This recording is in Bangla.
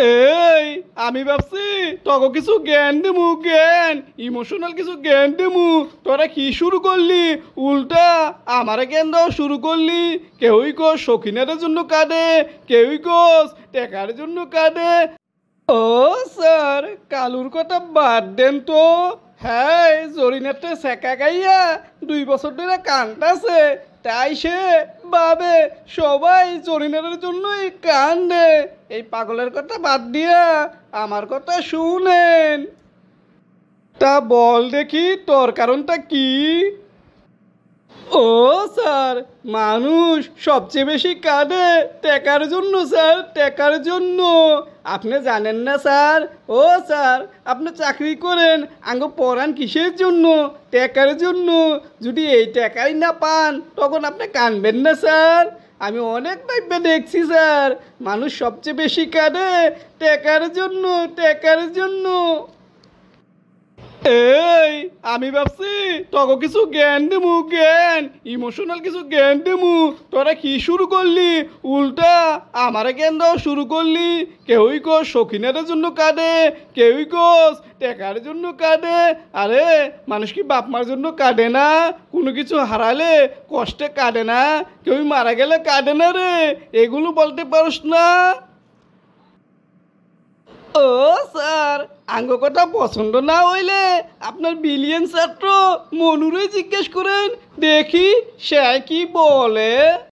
এই আমি ভাবছি তোকে কিছু জ্ঞান দেবো, জ্ঞান ইমোশনাল কিছু জ্ঞান দেবো। তোরা কি শুরু করলি? উল্টা আমারে জ্ঞান দেওয়া শুরু করলি। কেউই কস শৌখিনের জন্য কাঁদে, কেউই কস টেকার জন্য কাঁদে। ও স্যার, কালুর কথা বাদ দেন তো। হ্যাঁ, জরিনাতে সেকা গাইয়া 2 বছর ধরে কানতাছে, তাই সে ভাবে সবাই জরিনারের জন্যই কান্দে। এই পাগলের কথা বাদ দিয়া আমার কথা শুনেন। তা বল দেখি তোর কারণটা কি? ও স্যার, মানুষ সবচেয়ে বেশি কাঁদে টাকার জন্য স্যার, টাকার জন্য। আপনি জানেন না স্যার? ও স্যার, আপনি চাকরি করেন, আঙ্গ পড়ান কিসের জন্য? টাকার জন্য। যদি এই টাকাই না পান তখন আপনি কাঁদবেন না স্যার? আমি অনেক ভাইবে দেখছি স্যার, মানুষ সবচেয়ে বেশি কাঁদে টাকার জন্য, টাকার জন্য। এই আমি ভাবছি তোকে কিছু জ্ঞান দেবো, জ্ঞান ইমোশনাল কিছু জ্ঞান দেবো। তোরা কি শুরু করলি? উল্টা আমারে জ্ঞান দেওয়া শুরু করলি। কেউই কস শৌখিনের জন্য কাঁদে, কেউই কস টেকার জন্য কাঁদে। আরে মানুষ কি বাপ মার জন্য কাঁদে না? কোনো কিছু হারালে কষ্টে কাঁদে না? কেউ মারা গেলে কাঁদে না রে? এগুলো বলতে পারস না? ও স্যার, আঙ্গ কথা পছন্দ না হইলে আপনার বিলিয়ন ছাত্র মনুরে জিজ্ঞেস করেন, দেখি সে কি বলে।